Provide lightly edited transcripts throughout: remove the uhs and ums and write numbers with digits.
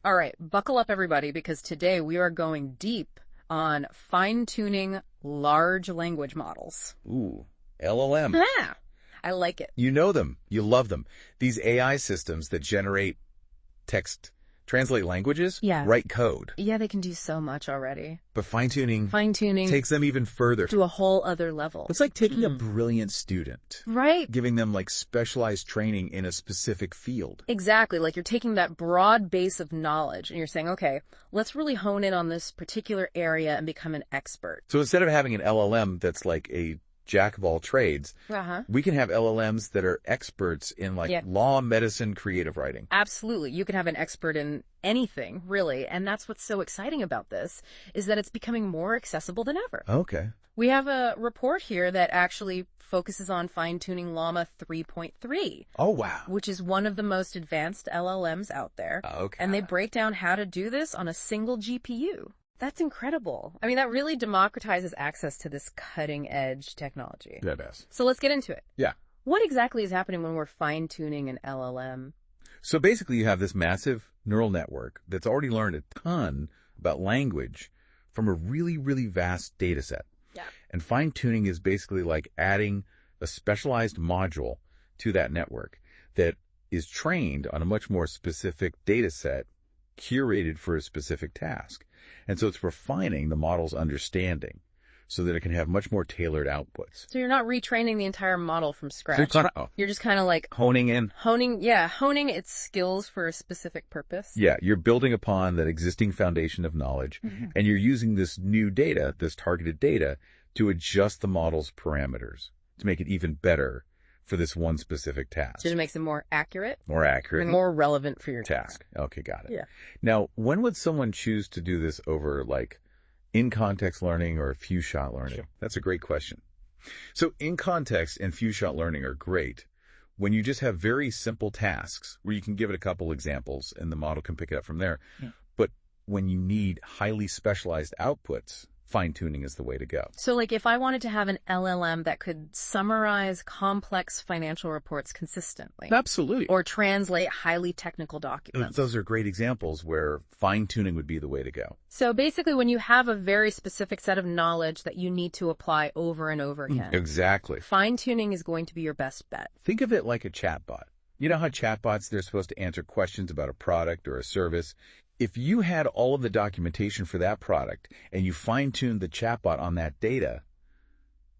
All right, buckle up everybody, because today we are going deep on fine-tuning large language models. Ooh, LLM. Yeah, I like it. You know them. You love them. These AI systems that generate text, translate languages, write code. Yeah, they can do so much already. But fine-tuning takes them even further. To a whole other level. It's like taking a brilliant student. Right. Giving them like specialized training in a specific field. Exactly. Like you're taking that broad base of knowledge and you're saying, okay, let's really hone in on this particular area and become an expert. So instead of having an LLM that's like a jack of all trades, we can have LLMs that are experts in like law, medicine, creative writing. Absolutely. You can have an expert in anything, really. And that's what's so exciting about this, is that it's becoming more accessible than ever. Okay. We have a report here that actually focuses on fine-tuning LLaMA 3.3. Oh, wow. Which is one of the most advanced LLMs out there. Okay. And they break down how to do this on a single GPU. That's incredible. I mean, that really democratizes access to this cutting-edge technology. That is. So let's get into it. Yeah. What exactly is happening when we're fine-tuning an LLM? So basically, you have this massive neural network that's already learned a ton about language from a really, really vast data set. Yeah. And fine-tuning is basically like adding a specialized module to that network that is trained on a much more specific data set curated for a specific task. And so it's refining the model's understanding so that it can have much more tailored outputs. So you're not retraining the entire model from scratch. You're just kind of like honing its skills for a specific purpose. Yeah, you're building upon that existing foundation of knowledge, and you're using this new data, this targeted data, to adjust the model's parameters to make it even better for this one specific task. So it makes it more accurate. And more relevant for your task. Okay, got it. Yeah. Now, when would someone choose to do this over like in-context learning or few-shot learning? Sure. That's a great question. So in-context and few-shot learning are great when you just have very simple tasks where you can give it a couple examples and the model can pick it up from there. Yeah. But when you need highly specialized outputs, fine-tuning is the way to go. So like if I wanted to have an LLM that could summarize complex financial reports consistently. Absolutely. Or translate highly technical documents. Those are great examples where fine-tuning would be the way to go. So basically when you have a very specific set of knowledge that you need to apply over and over again. Exactly. Fine-tuning is going to be your best bet. Think of it like a chatbot. You know how chatbots, they're supposed to answer questions about a product or a service? If you had all of the documentation for that product and you fine-tuned the chatbot on that data,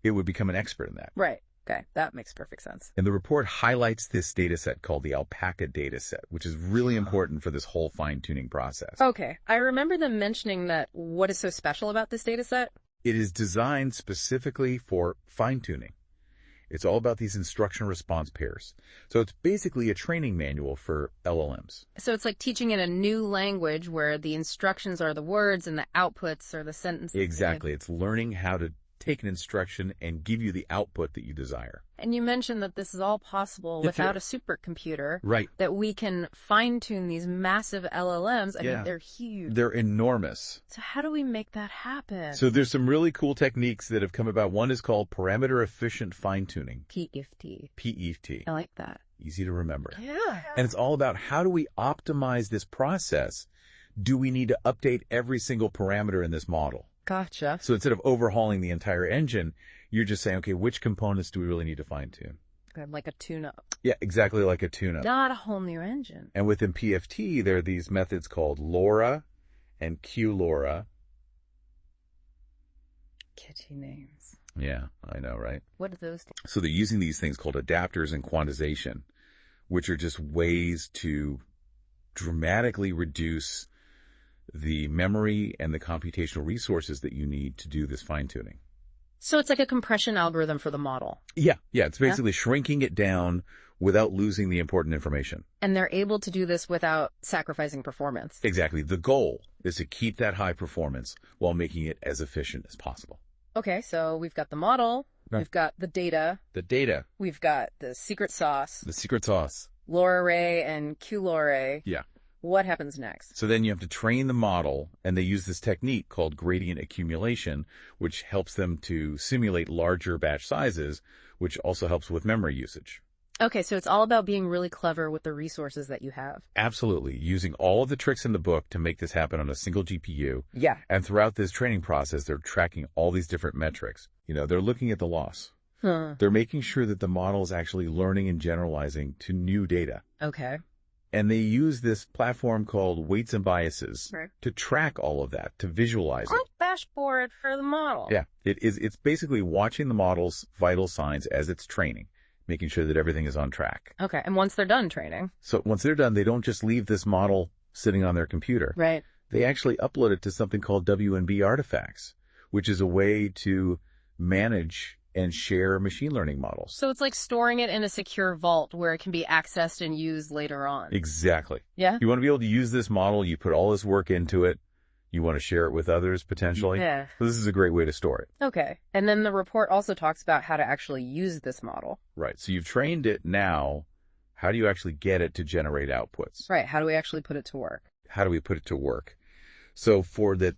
it would become an expert in that. Right. Okay. That makes perfect sense. And the report highlights this data set called the alpaca data set, which is really important for this whole fine-tuning process. Okay. I remember them mentioning that what is so special about this data set? It is designed specifically for fine-tuning. It's all about these instruction response pairs. So it's basically a training manual for LLMs. So it's like teaching in a new language where the instructions are the words and the outputs are the sentences. Exactly. It's learning how to take an instruction and give you the output that you desire. And you mentioned that this is all possible without a supercomputer. Right. That we can fine-tune these massive LLMs. I mean, they're huge. They're enormous. So how do we make that happen? So there's some really cool techniques that have come about. One is called parameter efficient fine-tuning. PEFT. PEFT. I like that. Easy to remember. Yeah. And it's all about how do we optimize this process? Do we need to update every single parameter in this model? Gotcha. So instead of overhauling the entire engine, you're just saying, okay, which components do we really need to fine-tune? Like a tune-up. Yeah, exactly like a tune-up. Not a whole new engine. And within PFT, there are these methods called LoRA and QLoRA. Catchy names. Yeah, I know, right? What are those? So they're using these things called adapters and quantization, which are just ways to dramatically reduce the memory and the computational resources that you need to do this fine-tuning. So it's like a compression algorithm for the model. Yeah. It's basically shrinking it down without losing the important information. And they're able to do this without sacrificing performance. Exactly. The goal is to keep that high performance while making it as efficient as possible. Okay, so we've got the model, we've got the data. We've got the secret sauce. LoRA and QLoRA. Yeah. What happens next? So then you have to train the model, and they use this technique called gradient accumulation, which helps them to simulate larger batch sizes, which also helps with memory usage. Okay, so it's all about being really clever with the resources that you have. Absolutely. Using all of the tricks in the book to make this happen on a single GPU. Yeah. And throughout this training process, they're tracking all these different metrics. They're looking at the loss. They're making sure that the model is actually learning and generalizing to new data. Okay. And they use this platform called weights and biases to track all of that, to visualize it. Dashboard for the model. Yeah. It's basically watching the model's vital signs as it's training, making sure that everything is on track. Okay. And once they're done training. So once they're done, they don't just leave this model sitting on their computer. Right. They actually upload it to something called W&B artifacts, which is a way to manage and share machine learning models. So it's like storing it in a secure vault where it can be accessed and used later on. Exactly. Yeah. You want to be able to use this model. You put all this work into it. You want to share it with others potentially. Yeah. So this is a great way to store it. Okay. And then the report also talks about how to actually use this model. Right. So you've trained it now. How do you actually get it to generate outputs? Right. How do we actually put it to work? How do we put it to work? So for that,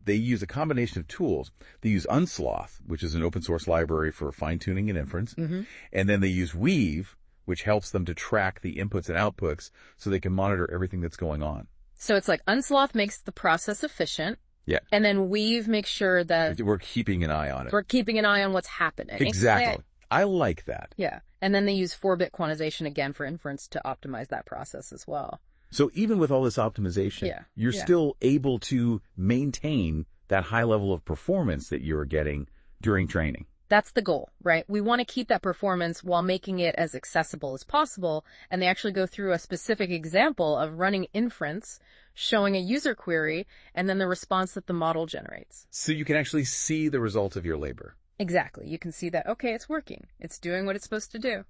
they use a combination of tools. They use Unsloth, which is an open source library for fine-tuning and inference. Mm-hmm. And then they use Weave, which helps them to track the inputs and outputs so they can monitor everything that's going on. So it's like Unsloth makes the process efficient. Yeah. And then Weave makes sure that we're keeping an eye on it. We're keeping an eye on what's happening. Exactly. I like that. Yeah. And then they use 4-bit quantization again for inference to optimize that process as well. So even with all this optimization, you're still able to maintain that high level of performance that you're getting during training. That's the goal, right? We want to keep that performance while making it as accessible as possible. And they actually go through a specific example of running inference, showing a user query, and then the response that the model generates. So you can actually see the result of your labor. Exactly. You can see that, okay, it's working. It's doing what it's supposed to do.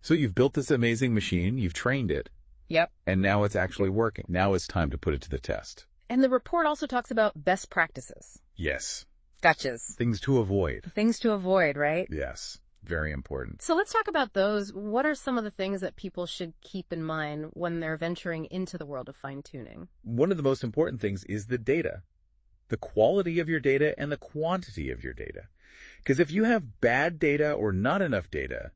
So you've built this amazing machine. You've trained it. Yep. And now it's actually working. Now it's time to put it to the test. And the report also talks about best practices. Yes. Gotchas. Things to avoid. Things to avoid, right? Yes. Very important. So let's talk about those. What are some of the things that people should keep in mind when they're venturing into the world of fine-tuning? One of the most important things is the data. The quality of your data and the quantity of your data. Because if you have bad data or not enough data,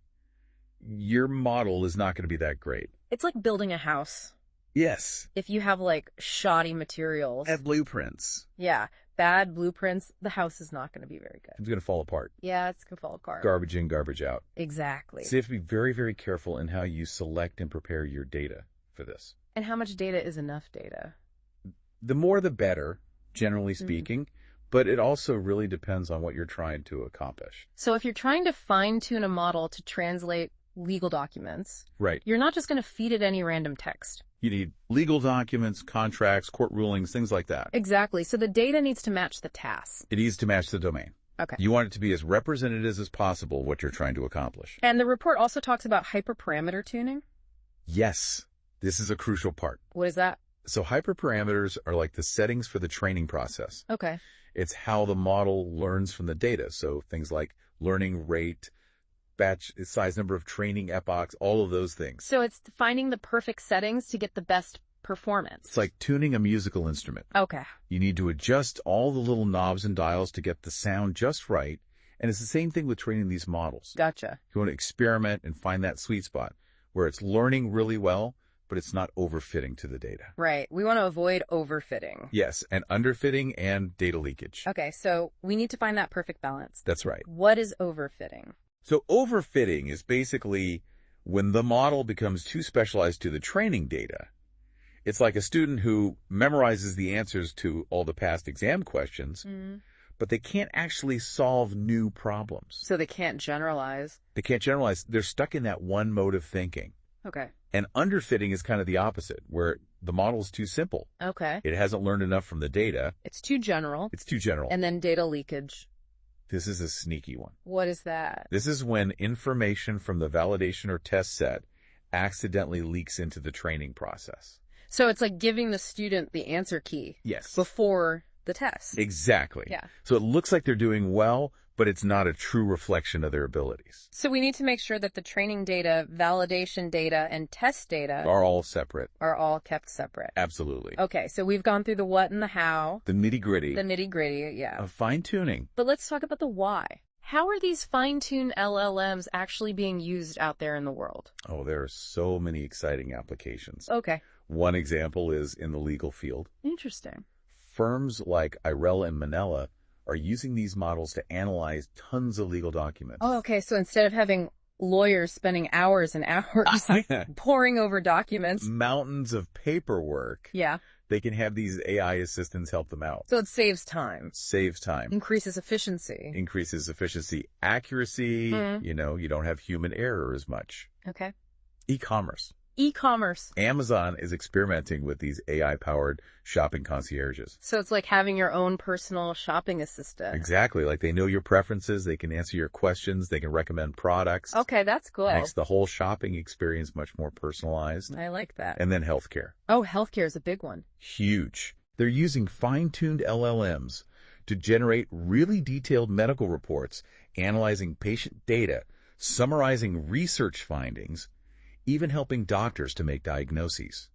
your model is not going to be that great. It's like building a house. Yes. If you have like shoddy materials. And blueprints. Yeah. Bad blueprints, the house is not going to be very good. It's going to fall apart. Yeah, it's going to fall apart. Garbage in, garbage out. Exactly. So you have to be very, very careful in how you select and prepare your data for this. And how much data is enough data? The more the better, generally speaking, but it also really depends on what you're trying to accomplish. So if you're trying to fine-tune a model to translate legal documents, right, you're not just going to feed it any random text. You need legal documents, contracts, court rulings, things like that. Exactly. So the data needs to match the task. It needs to match the domain. Okay. You want it to be as representative as possible what you're trying to accomplish. And the report also talks about hyperparameter tuning? Yes. This is a crucial part. What is that? So hyperparameters are like the settings for the training process. Okay. It's how the model learns from the data. So things like learning rate, batch size, number of training epochs, all of those things. So it's finding the perfect settings to get the best performance. It's like tuning a musical instrument. Okay. You need to adjust all the little knobs and dials to get the sound just right. And it's the same thing with training these models. Gotcha. You want to experiment and find that sweet spot where it's learning really well, but it's not overfitting to the data. Right. We want to avoid overfitting. Yes, and underfitting and data leakage. Okay, so we need to find that perfect balance. That's right. What is overfitting? So overfitting is basically when the model becomes too specialized to the training data. It's like a student who memorizes the answers to all the past exam questions, but they can't actually solve new problems. So they can't generalize. They can't generalize. They're stuck in that one mode of thinking. Okay. And underfitting is kind of the opposite, where the model is too simple. Okay. It hasn't learned enough from the data. It's too general. It's too general. And then data leakage. This is a sneaky one. What is that? This is when information from the validation or test set accidentally leaks into the training process. So it's like giving the student the answer key. Yes. Before the test. Exactly. Yeah. So it looks like they're doing well, but it's not a true reflection of their abilities. So we need to make sure that the training data, validation data, and test data are all separate. Are all kept separate. Absolutely. Okay, so we've gone through the what and the how. The nitty-gritty. The nitty-gritty, yeah. Of fine-tuning. But let's talk about the why. How are these fine-tuned LLMs actually being used out there in the world? Oh, there are so many exciting applications. Okay. One example is in the legal field. Interesting. Firms like Irell and Manella are using these models to analyze tons of legal documents. Oh, okay. So instead of having lawyers spending hours and hours poring over documents. Mountains of paperwork. Yeah. They can have these AI assistants help them out. So it saves time. Saves time. Increases efficiency. Increases efficiency. Accuracy. You know, you don't have human error as much. Okay. E-commerce. E-commerce. Amazon is experimenting with these AI-powered shopping concierges. So it's like having your own personal shopping assistant. Exactly. Like they know your preferences. They can answer your questions. They can recommend products. Okay, that's cool. Makes the whole shopping experience much more personalized. I like that. And then healthcare. Oh, healthcare is a big one. Huge. They're using fine-tuned LLMs to generate really detailed medical reports, analyzing patient data, summarizing research findings, even helping doctors to make diagnoses.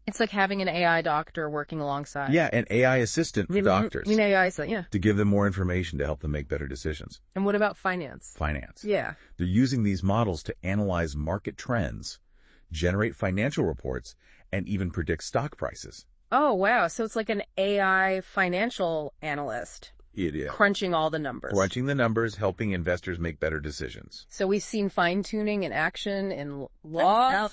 It's like having an AI doctor working alongside. Yeah, an AI assistant for doctors. An AI assistant, yeah. To give them more information to help them make better decisions. And what about finance? Finance. Yeah. They're using these models to analyze market trends, generate financial reports, and even predict stock prices. Oh, wow. So it's like an AI financial analyst. It is. Crunching all the numbers. Crunching the numbers, helping investors make better decisions. So we've seen fine-tuning in action in law,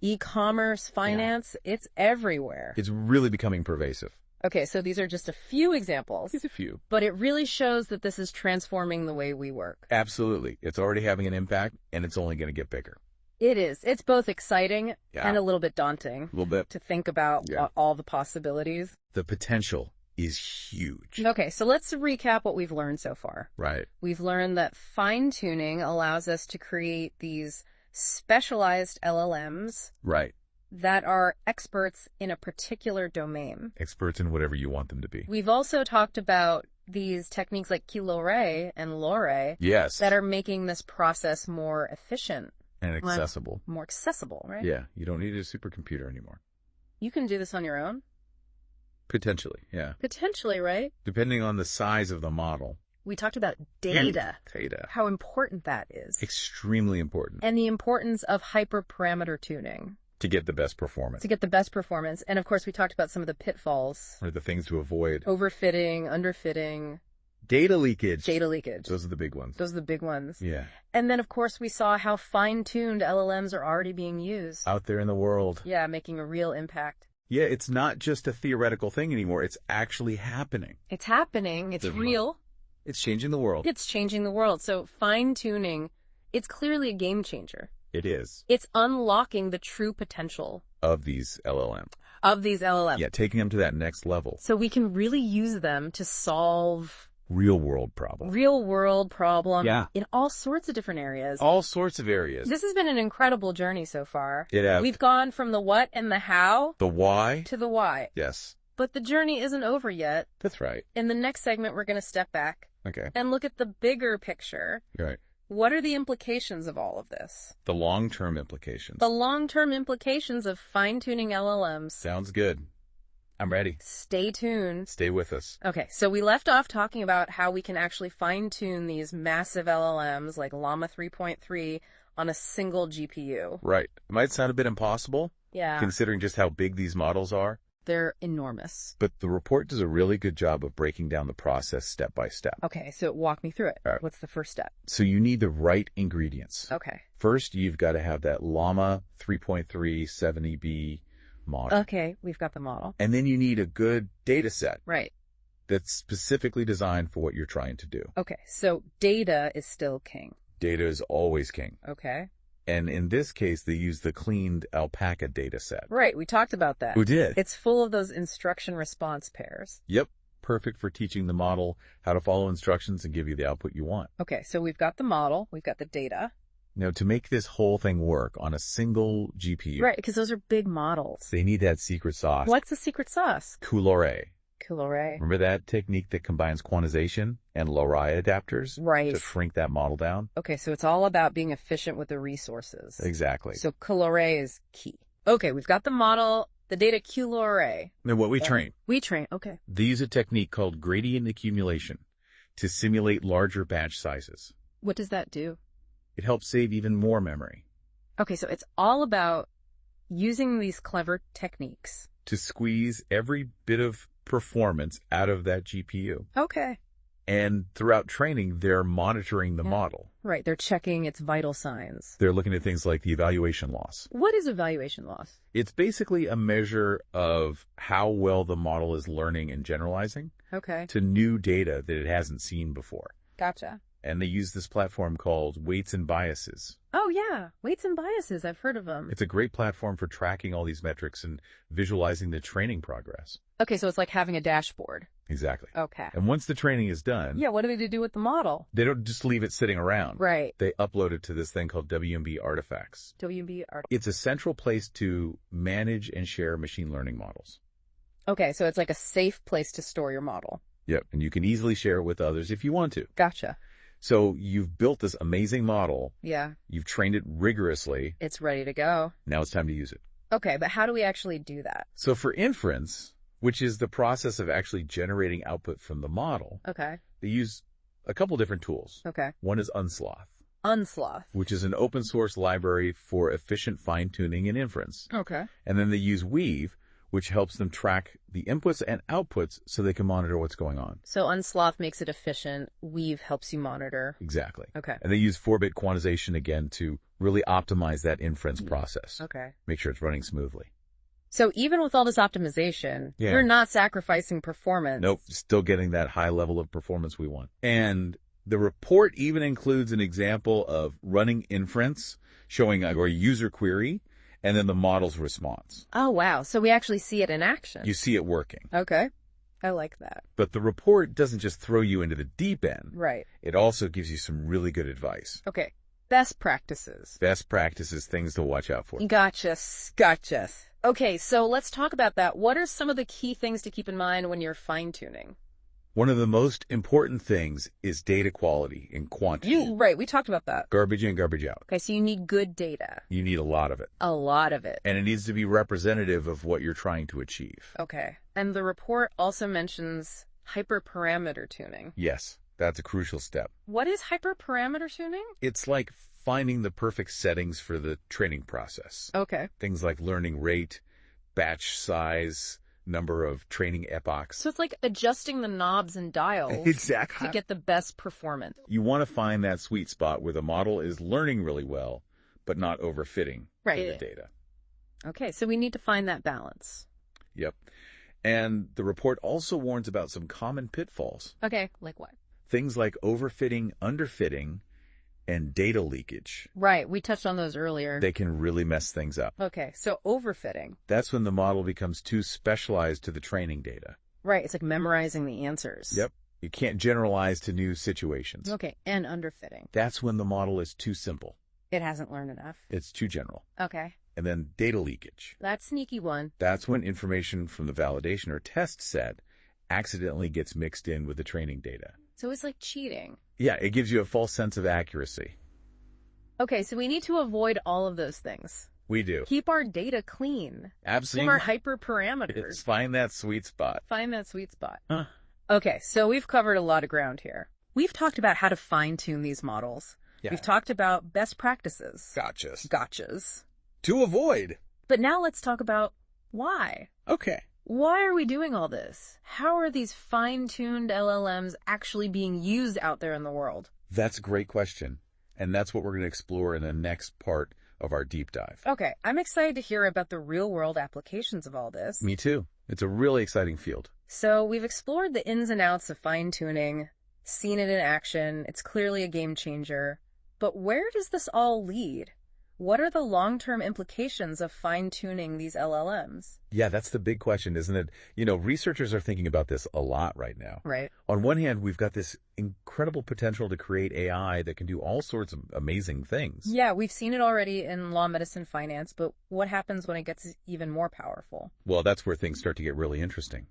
e-commerce, finance. Yeah. It's everywhere. It's really becoming pervasive. Okay, so these are just a few examples. Just a few. But it really shows that this is transforming the way we work. Absolutely. It's already having an impact, and it's only going to get bigger. It is. It's both exciting and a little bit daunting. A little bit. To think about all the possibilities. The potential is huge. Okay, so let's recap what we've learned so far. Right. We've learned that fine-tuning allows us to create these specialized LLMs. Right. That are experts in a particular domain. Experts in whatever you want them to be. We've also talked about these techniques like QLoRA and LoRA. Yes. That are making this process more efficient. And accessible. More accessible, right? Yeah, you don't need a supercomputer anymore. You can do this on your own? Potentially, yeah. Potentially, right? Depending on the size of the model. We talked about data. Data. How important that is. Extremely important. And the importance of hyperparameter tuning. To get the best performance. To get the best performance. And of course, we talked about some of the pitfalls. Or the things to avoid. Overfitting, underfitting. Data leakage. Data leakage. Those are the big ones. Those are the big ones. Yeah. And then, of course, we saw how fine-tuned LLMs are already being used. Out there in the world. Yeah, making a real impact. Yeah, it's not just a theoretical thing anymore. It's actually happening. It's happening. It's real. It's changing the world. It's changing the world. So fine-tuning, it's clearly a game changer. It is. It's unlocking the true potential. Of these LLMs. Yeah, taking them to that next level. So we can really use them to solve real-world problems. Yeah. In all sorts of different areas. All sorts of areas. This has been an incredible journey so far. It has. We've gone from the what and the how. The why. To the why. Yes. But the journey isn't over yet. That's right. In the next segment, we're going to step back. Okay. And look at the bigger picture. Right. What are the implications of all of this? The long-term implications. The long-term implications of fine-tuning LLMs. Sounds good. I'm ready. Stay tuned. Stay with us. Okay, so we left off talking about how we can actually fine-tune these massive LLMs like LLaMA 3.3 on a single GPU. Right. It might sound a bit impossible. Yeah. Considering just how big these models are. They're enormous. But the report does a really good job of breaking down the process step by step. Okay, so walk me through it. All right. What's the first step? So you need the right ingredients. Okay. First, you've got to have that LLaMA 3.3 70B model. Okay, we've got the model. And then you need a good data set. Right. That's specifically designed for what you're trying to do. Okay, so data is still king. Data is always king. Okay. And in this case, they use the cleaned alpaca data set. Right, we talked about that. We did. It's full of those instruction response pairs. Yep. Perfect for teaching the model how to follow instructions and give you the output you want. Okay, so we've got the model, we've got the data. Now, to make this whole thing work on a single GPU. Right, because those are big models. They need that secret sauce. What's the secret sauce? QLoRA. QLoRA. Remember that technique that combines quantization and LoRa adapters? Right. To shrink that model down? Okay, so it's all about being efficient with the resources. Exactly. So QLoRA is key. Okay, we've got the model, the data QLoRA. Now what we train. We train, okay. They use a technique called gradient accumulation to simulate larger batch sizes. What does that do? It helps save even more memory. Okay, so it's all about using these clever techniques To squeeze every bit of performance out of that GPU. Okay. And throughout training, they're monitoring the model. Right, they're checking its vital signs. They're looking at things like the evaluation loss. What is evaluation loss? It's basically a measure of how well the model is learning and generalizing Okay. to new data that it hasn't seen before. Gotcha. And they use this platform called Weights and Biases. Oh, yeah. Weights and biases. I've heard of them. It's a great platform for tracking all these metrics and visualizing the training progress. Okay, so it's like having a dashboard. Exactly. Okay. And once the training is done, Yeah, what do they do with the model? they don't just leave it sitting around. Right. They upload it to this thing called WMB Artifacts. WB art. It's a central place to manage and share machine learning models. Okay, so it's like a safe place to store your model. Yep. And you can easily share it with others if you want to. Gotcha. So you've built this amazing model. Yeah. You've trained it rigorously. It's ready to go. Now it's time to use it. Okay, but how do we actually do that? So for inference, which is the process of actually generating output from the model, Okay. they use a couple different tools. Okay. One is Unsloth, Unsloth. which is an open source library for efficient fine-tuning and inference. Okay. And then they use Weave, which helps them track the inputs and outputs so they can monitor what's going on. So Unsloth makes it efficient. Weave helps you monitor. Exactly. Okay. And they use 4-bit quantization again to really optimize that inference process. Okay. Make sure it's running smoothly. So even with all this optimization, Yeah. you're not sacrificing performance. Nope, still getting that high level of performance we want. And the report even includes an example of running inference, showing a user query, and then the model's response. Oh, wow. So we actually see it in action. You see it working. Okay. I like that. But the report doesn't just throw you into the deep end. Right. It also gives you some really good advice. Okay. Best practices. Best practices, things to watch out for. Gotcha. Gotcha. Okay, so let's talk about that. What are some of the key things to keep in mind when you're fine-tuning? One of the most important things is data quality and quantity. Right, we talked about that. Garbage in, garbage out. Okay, so you need good data. You need a lot of it. A lot of it. And it needs to be representative of what you're trying to achieve. Okay. And the report also mentions hyperparameter tuning. Yes, that's a crucial step. What is hyperparameter tuning? It's like finding the perfect settings for the training process. Okay. Things like learning rate, batch size, number of training epochs. So it's like adjusting the knobs and dials Exactly. to get the best performance. You want to find that sweet spot where the model is learning really well, but not overfitting the data. Okay, so we need to find that balance. Yep. And the report also warns about some common pitfalls. Okay, like what? Things like overfitting, underfitting, and data leakage. Right, we touched on those earlier. They can really mess things up. Okay, so overfitting. That's when the model becomes too specialized to the training data. Right, it's like memorizing the answers. Yep. You can't generalize to new situations. Okay, and underfitting. That's when the model is too simple. It hasn't learned enough. It's too general. Okay. And then data leakage. That sneaky one. That's when information from the validation or test set accidentally gets mixed in with the training data. So it's like cheating. Yeah, it gives you a false sense of accuracy. Okay, so we need to avoid all of those things. We do. Keep our data clean. Absolutely. Keep our hyperparameters. Find that sweet spot. Find that sweet spot. Huh. Okay, so we've covered a lot of ground here. We've talked about how to fine-tune these models. Yeah. We've talked about best practices. Gotchas. To avoid. But now let's talk about why. Okay. Why are we doing all this? How are these fine-tuned LLMs actually being used out there in the world? That's a great question. And that's what we're going to explore in the next part of our deep dive. Okay, I'm excited to hear about the real-world applications of all this. Me too. It's a really exciting field. So we've explored the ins and outs of fine-tuning, seen it in action. It's clearly a game changer. But where does this all lead? What are the long-term implications of fine-tuning these LLMs? Yeah, that's the big question, isn't it? You know, researchers are thinking about this a lot right now. Right. On one hand, we've got this incredible potential to create AI that can do all sorts of amazing things. Yeah, we've seen it already in law, medicine, finance, but what happens when it gets even more powerful? Well, that's where things start to get really interesting.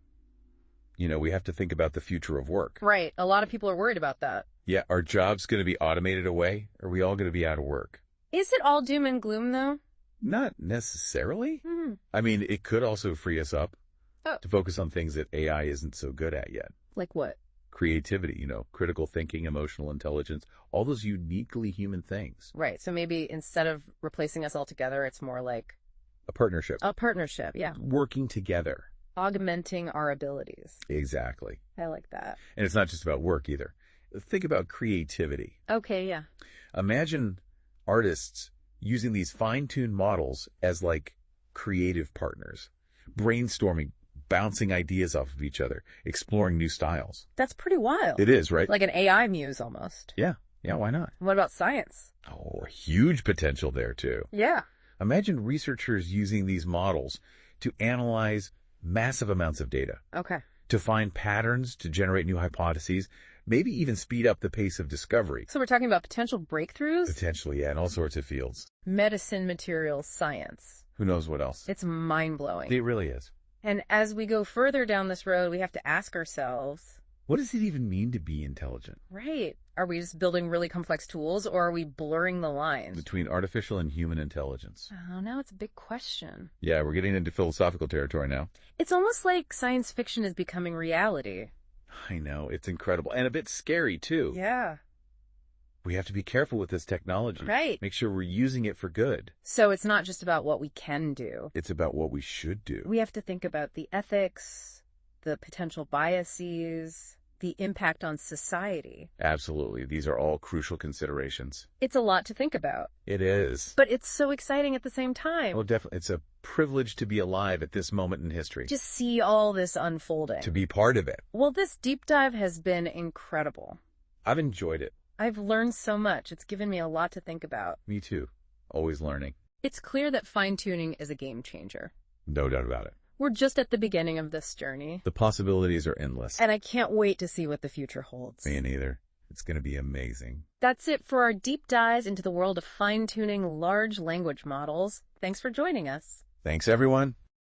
You know, we have to think about the future of work. Right. A lot of people are worried about that. Yeah, are jobs going to be automated away? Are we all going to be out of work? Is it all doom and gloom, though? Not necessarily. Mm-hmm. I mean, it could also free us up Oh. to focus on things that AI isn't so good at yet. Like what? creativity, critical thinking, emotional intelligence, all those uniquely human things. Right. So maybe instead of replacing us altogether, it's more like A partnership. a partnership. Yeah. Working together. Augmenting our abilities. Exactly. I like that. And it's not just about work either. Think about creativity. Okay. Yeah. Imagine artists using these fine-tuned models as like creative partners, brainstorming, bouncing ideas off of each other, exploring new styles. That's pretty wild. It is, right? Like an AI muse almost. Yeah. Yeah, why not? What about science? Oh, huge potential there too. Yeah. Imagine researchers using these models to analyze massive amounts of data, Okay. to find patterns, to generate new hypotheses, maybe even speed up the pace of discovery. So we're talking about potential breakthroughs? Potentially, yeah, in all sorts of fields. Medicine, materials, science. Who knows what else? It's mind-blowing. It really is. And as we go further down this road, we have to ask ourselves, What does it even mean to be intelligent? right, are we just building really complex tools or are we blurring the lines? Between artificial and human intelligence. Oh, now it's a big question. Yeah, we're getting into philosophical territory now. It's almost like science fiction is becoming reality. I know, it's incredible. And a bit scary, too. Yeah. We have to be careful with this technology. Right. Make sure we're using it for good. So it's not just about what we can do. It's about what we should do. We have to think about the ethics, the potential biases, the impact on society. Absolutely. These are all crucial considerations. It's a lot to think about. It is. But it's so exciting at the same time. Well, definitely. It's a privilege to be alive at this moment in history. Just see all this unfolding. To be part of it. Well, this deep dive has been incredible. I've enjoyed it. I've learned so much. It's given me a lot to think about. Me too. Always learning. It's clear that fine-tuning is a game changer. No doubt about it. We're just at the beginning of this journey. The possibilities are endless. And I can't wait to see what the future holds. Me neither. It's going to be amazing. That's it for our deep dives into the world of fine-tuning large language models. Thanks for joining us. Thanks, everyone.